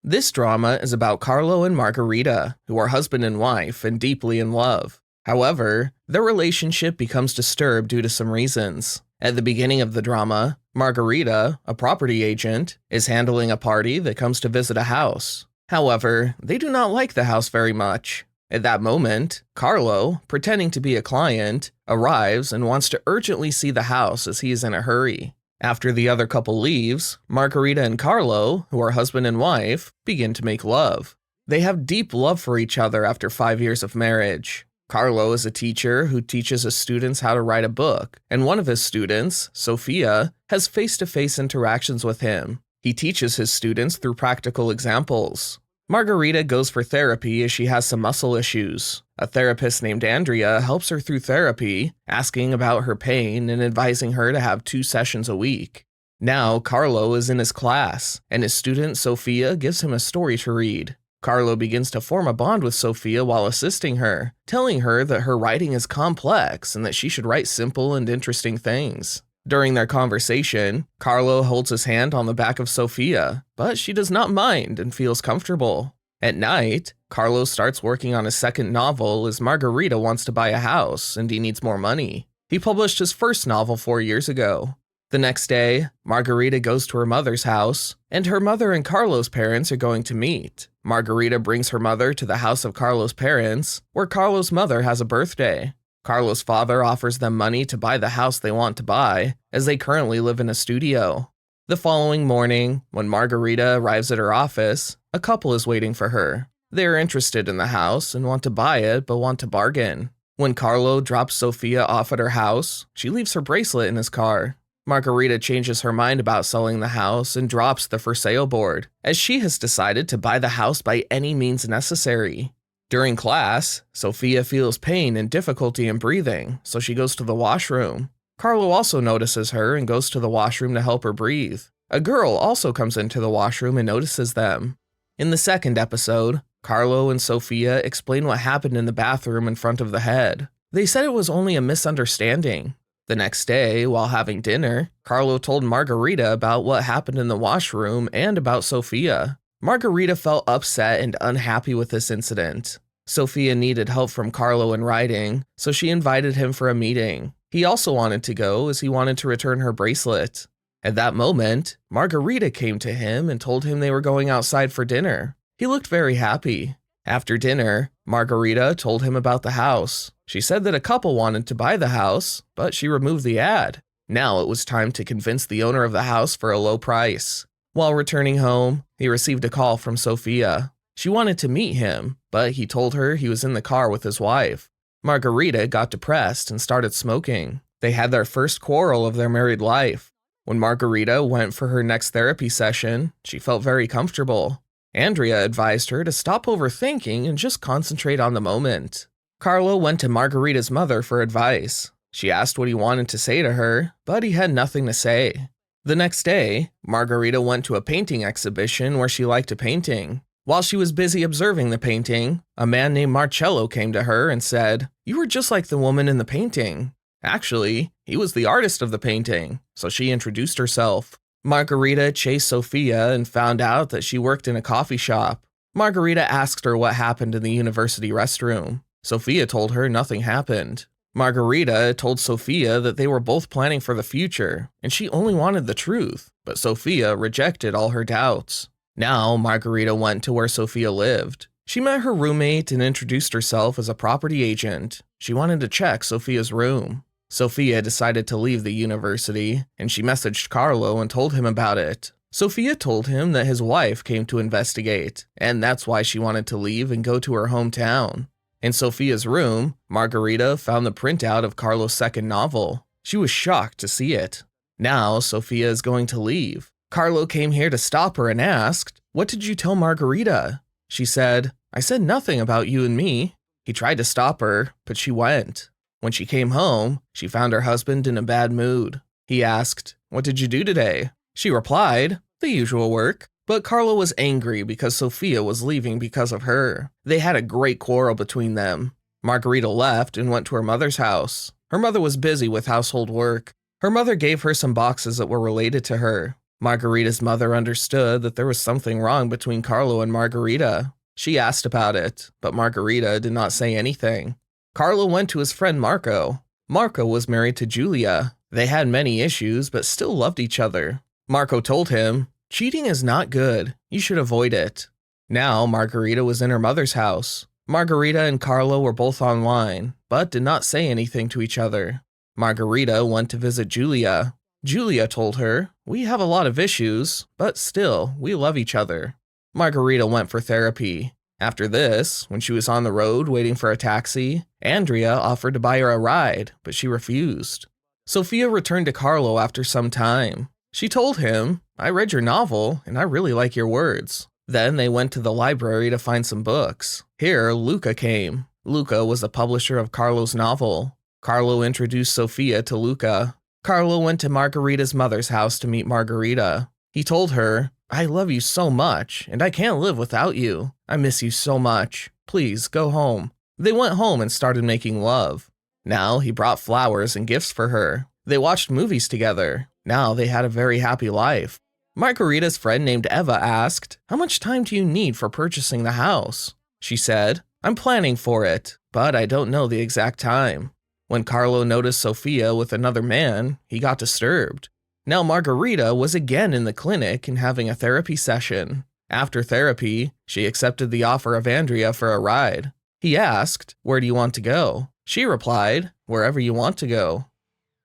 This drama is about Carlo and Margarita, who are husband and wife and deeply in love. However, their relationship becomes disturbed due to some reasons. At the beginning of the drama, Margarita, a property agent, is handling a party that comes to visit a house. However, they do not like the house very much. At that moment, Carlo, pretending to be a client, arrives and wants to urgently see the house as he is in a hurry. After the other couple leaves, Margarita and Carlo, who are husband and wife, begin to make love. They have deep love for each other after 5 years of marriage. Carlo is a teacher who teaches his students how to write a book, and one of his students, Sophia, has face-to-face interactions with him. He teaches his students through practical examples. Margarita goes for therapy as she has some muscle issues. A therapist named Andrea helps her through therapy, asking about her pain and advising her to have 2 sessions a week. Now, Carlo is in his class, and his student Sophia gives him a story to read. Carlo begins to form a bond with Sophia while assisting her, telling her that her writing is complex and that she should write simple and interesting things. During their conversation, Carlo holds his hand on the back of Sophia, but she does not mind and feels comfortable. At night, Carlo starts working on his second novel as Margarita wants to buy a house and he needs more money. He published his first novel 4 years ago. The next day, Margarita goes to her mother's house, and her mother and Carlo's parents are going to meet. Margarita brings her mother to the house of Carlo's parents, where Carlo's mother has a birthday. Carlo's father offers them money to buy the house they want to buy, as they currently live in a studio. The following morning, when Margarita arrives at her office, a couple is waiting for her. They are interested in the house and want to buy it, but want to bargain. When Carlo drops Sophia off at her house, she leaves her bracelet in his car. Margarita changes her mind about selling the house and drops the for sale board, as she has decided to buy the house by any means necessary. During class, Sophia feels pain and difficulty in breathing, so she goes to the washroom. Carlo also notices her and goes to the washroom to help her breathe. A girl also comes into the washroom and notices them. In the second episode, Carlo and Sophia explain what happened in the bathroom in front of the head. They said it was only a misunderstanding. The next day, while having dinner, Carlo told Margarita about what happened in the washroom and about Sophia. Margarita felt upset and unhappy with this incident. Sophia needed help from Carlo in writing, so she invited him for a meeting. He also wanted to go as he wanted to return her bracelet. At that moment, Margarita came to him and told him they were going outside for dinner. He looked very happy. After dinner, Margarita told him about the house. She said that a couple wanted to buy the house, but she removed the ad. Now it was time to convince the owner of the house for a low price. While returning home, he received a call from Sophia. She wanted to meet him, but he told her he was in the car with his wife. Margarita got depressed and started smoking. They had their first quarrel of their married life. When Margarita went for her next therapy session, she felt very comfortable. Andrea advised her to stop overthinking and just concentrate on the moment. Carlo went to Margarita's mother for advice. She asked what he wanted to say to her, but he had nothing to say. The next day, Margarita went to a painting exhibition where she liked a painting. While she was busy observing the painting, a man named Marcello came to her and said, "You were just like the woman in the painting." Actually, he was the artist of the painting, so she introduced herself. Margarita chased Sophia and found out that she worked in a coffee shop. Margarita asked her what happened in the university restroom. Sophia told her nothing happened. Margarita told Sophia that they were both planning for the future, and she only wanted the truth, but Sophia rejected all her doubts. Now, Margarita went to where Sophia lived. She met her roommate and introduced herself as a property agent. She wanted to check Sophia's room. Sophia decided to leave the university, and she messaged Carlo and told him about it. Sophia told him that his wife came to investigate, and that's why she wanted to leave and go to her hometown. In Sophia's room, Margarita found the printout of Carlo's second novel. She was shocked to see it. Now, Sophia is going to leave. Carlo came here to stop her and asked, "What did you tell Margarita?" She said, "I said nothing about you and me." He tried to stop her, but she went. When she came home, she found her husband in a bad mood. He asked, "What did you do today?" She replied, "The usual work." But Carlo was angry because Sophia was leaving because of her. They had a great quarrel between them. Margarita left and went to her mother's house. Her mother was busy with household work. Her mother gave her some boxes that were related to her. Margarita's mother understood that there was something wrong between Carlo and Margarita. She asked about it, but Margarita did not say anything. Carlo went to his friend Marco. Marco was married to Julia. They had many issues, but still loved each other. Marco told him, "Cheating is not good. You should avoid it." Now Margarita was in her mother's house. Margarita and Carlo were both online, but did not say anything to each other. Margarita went to visit Julia. Julia told her, "We have a lot of issues, but still, we love each other." Margarita went for therapy. After this, when she was on the road waiting for a taxi, Andrea offered to buy her a ride, but she refused. Sophia returned to Carlo after some time. She told him, "I read your novel, and I really like your words." Then they went to the library to find some books. Here, Luca came. Luca was the publisher of Carlo's novel. Carlo introduced Sophia to Luca. Carlo went to Margarita's mother's house to meet Margarita. He told her, "I love you so much, and I can't live without you. I miss you so much. Please, go home." They went home and started making love. Now he brought flowers and gifts for her. They watched movies together. Now they had a very happy life. Margarita's friend named Eva asked, "How much time do you need for purchasing the house?" She said, "I'm planning for it, but I don't know the exact time." When Carlo noticed Sophia with another man, he got disturbed. Now Margarita was again in the clinic and having a therapy session. After therapy, she accepted the offer of Andrea for a ride. He asked, "Where do you want to go?" She replied, "Wherever you want to go."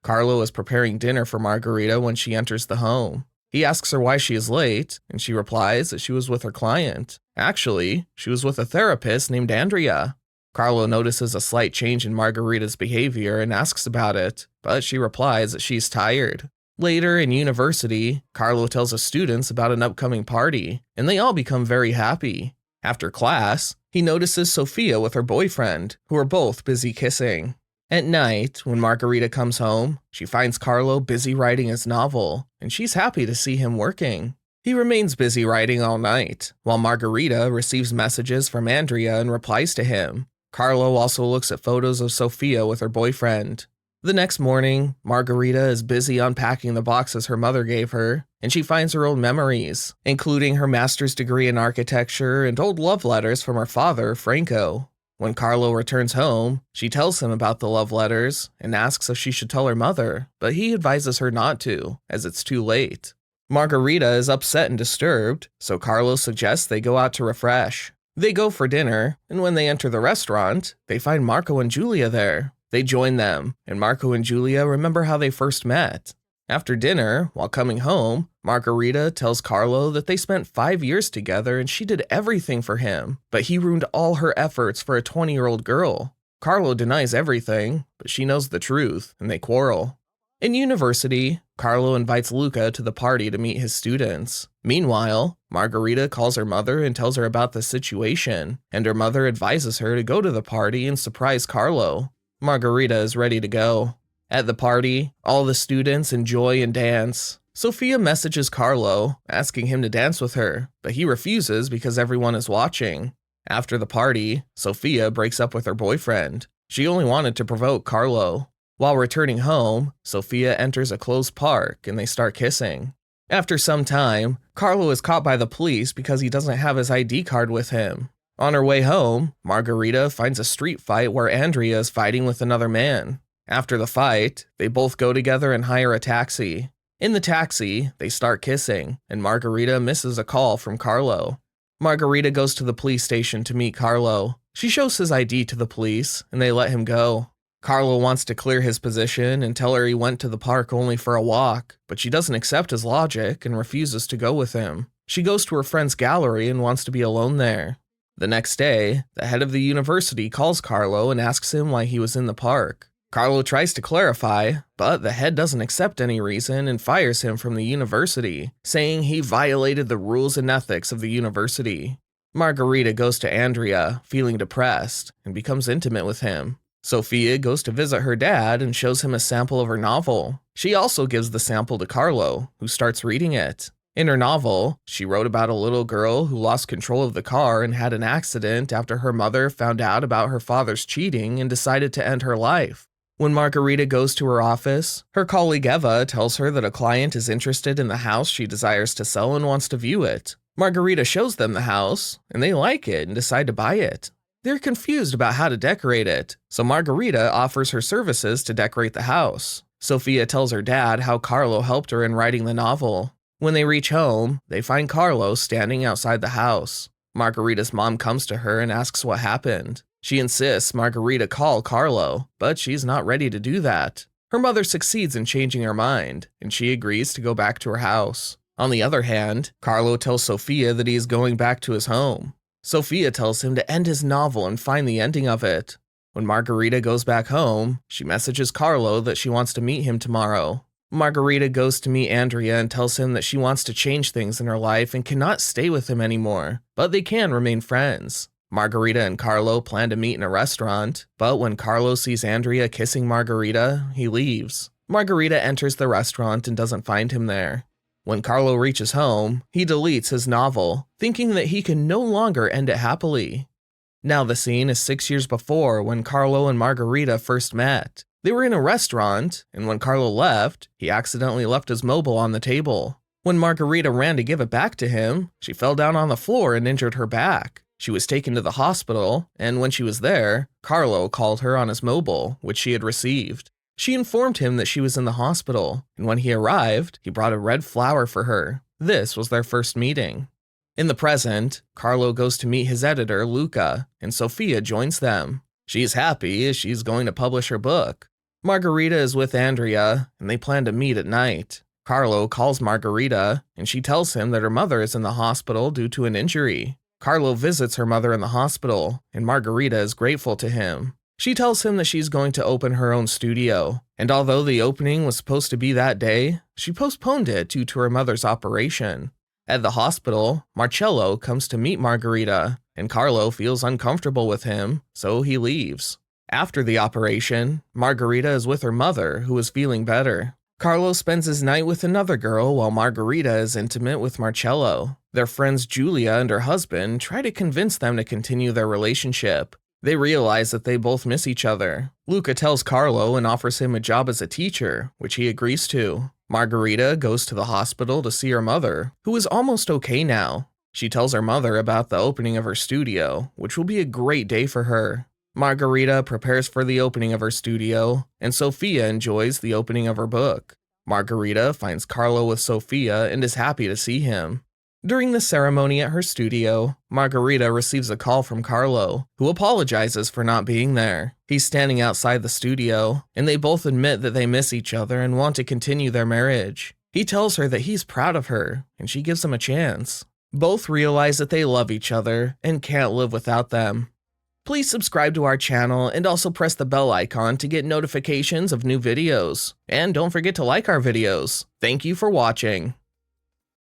Carlo is preparing dinner for Margarita when she enters the home. He asks her why she is late, and she replies that she was with her client. Actually, she was with a therapist named Andrea. Carlo notices a slight change in Margarita's behavior and asks about it, but she replies that she's tired. Later in university, Carlo tells his students about an upcoming party, and they all become very happy. After class, he notices Sophia with her boyfriend, who are both busy kissing. At night, when Margarita comes home, she finds Carlo busy writing his novel, and she's happy to see him working. He remains busy writing all night, while Margarita receives messages from Andrea and replies to him. Carlo also looks at photos of Sophia with her boyfriend. The next morning, Margarita is busy unpacking the boxes her mother gave her, and she finds her old memories, including her master's degree in architecture and old love letters from her father, Franco. When Carlo returns home, she tells him about the love letters and asks if she should tell her mother, but he advises her not to, as it's too late. Margarita is upset and disturbed, so Carlo suggests they go out to refresh. They go for dinner, and when they enter the restaurant, they find Marco and Julia there. They join them, and Marco and Julia remember how they first met. After dinner, while coming home, Margarita tells Carlo that they spent 5 years together and she did everything for him, but he ruined all her efforts for a 20-year-old girl. Carlo denies everything, but she knows the truth, and they quarrel. In university, Carlo invites Luca to the party to meet his students. Meanwhile, Margarita calls her mother and tells her about the situation, and her mother advises her to go to the party and surprise Carlo. Margarita is ready to go. At the party, all the students enjoy and dance. Sophia messages Carlo, asking him to dance with her, but he refuses because everyone is watching. After the party, Sophia breaks up with her boyfriend. She only wanted to provoke Carlo. While returning home, Sophia enters a closed park and they start kissing. After some time, Carlo is caught by the police because he doesn't have his ID card with him. On her way home, Margarita finds a street fight where Andrea is fighting with another man. After the fight, they both go together and hire a taxi. In the taxi, they start kissing, and Margarita misses a call from Carlo. Margarita goes to the police station to meet Carlo. She shows his ID to the police, and they let him go. Carlo wants to clear his position and tell her he went to the park only for a walk, but she doesn't accept his logic and refuses to go with him. She goes to her friend's gallery and wants to be alone there. The next day, the head of the university calls Carlo and asks him why he was in the park. Carlo tries to clarify, but the head doesn't accept any reason and fires him from the university, saying he violated the rules and ethics of the university. Margarita goes to Andrea, feeling depressed, and becomes intimate with him. Sophia goes to visit her dad and shows him a sample of her novel. She also gives the sample to Carlo, who starts reading it. In her novel, she wrote about a little girl who lost control of the car and had an accident after her mother found out about her father's cheating and decided to end her life. When Margarita goes to her office, her colleague Eva tells her that a client is interested in the house she desires to sell and wants to view it. Margarita shows them the house, and they like it and decide to buy it. They're confused about how to decorate it, so Margarita offers her services to decorate the house. Sophia tells her dad how Carlo helped her in writing the novel. When they reach home, they find Carlo standing outside the house. Margarita's mom comes to her and asks what happened. She insists Margarita call Carlo, but she's not ready to do that. Her mother succeeds in changing her mind, and she agrees to go back to her house. On the other hand, Carlo tells Sophia that he is going back to his home. Sophia tells him to end his novel and find the ending of it. When Margarita goes back home, she messages Carlo that she wants to meet him tomorrow. Margarita goes to meet Andrea and tells him that she wants to change things in her life and cannot stay with him anymore, but they can remain friends. Margarita and Carlo plan to meet in a restaurant, but when Carlo sees Andrea kissing Margarita, he leaves. Margarita enters the restaurant and doesn't find him there. When Carlo reaches home, he deletes his novel, thinking that he can no longer end it happily. Now the scene is 6 years before when Carlo and Margarita first met. They were in a restaurant, and when Carlo left, he accidentally left his mobile on the table. When Margarita ran to give it back to him, she fell down on the floor and injured her back. She was taken to the hospital, and when she was there, Carlo called her on his mobile, which she had received. She informed him that she was in the hospital, and when he arrived, he brought a red flower for her. This was their first meeting. In the present, Carlo goes to meet his editor, Luca, and Sophia joins them. She's happy as she's going to publish her book. Margarita is with Andrea, and they plan to meet at night. Carlo calls Margarita, and she tells him that her mother is in the hospital due to an injury. Carlo visits her mother in the hospital, and Margarita is grateful to him. She tells him that she's going to open her own studio, and although the opening was supposed to be that day, she postponed it due to her mother's operation. At the hospital, Marcello comes to meet Margarita, and Carlo feels uncomfortable with him, so he leaves. After the operation, Margarita is with her mother, who is feeling better. Carlo spends his night with another girl while Margarita is intimate with Marcello. Their friends Julia and her husband try to convince them to continue their relationship. They realize that they both miss each other. Luca tells Carlo and offers him a job as a teacher, which he agrees to. Margarita goes to the hospital to see her mother, who is almost okay now. She tells her mother about the opening of her studio, which will be a great day for her. Margarita prepares for the opening of her studio, and Sophia enjoys the opening of her book. Margarita finds Carlo with Sophia and is happy to see him. During the ceremony at her studio, Margarita receives a call from Carlo, who apologizes for not being there. He's standing outside the studio, and they both admit that they miss each other and want to continue their marriage. He tells her that he's proud of her, and she gives him a chance. Both realize that they love each other and can't live without them. Please subscribe to our channel and also press the bell icon to get notifications of new videos. And don't forget to like our videos. Thank you for watching.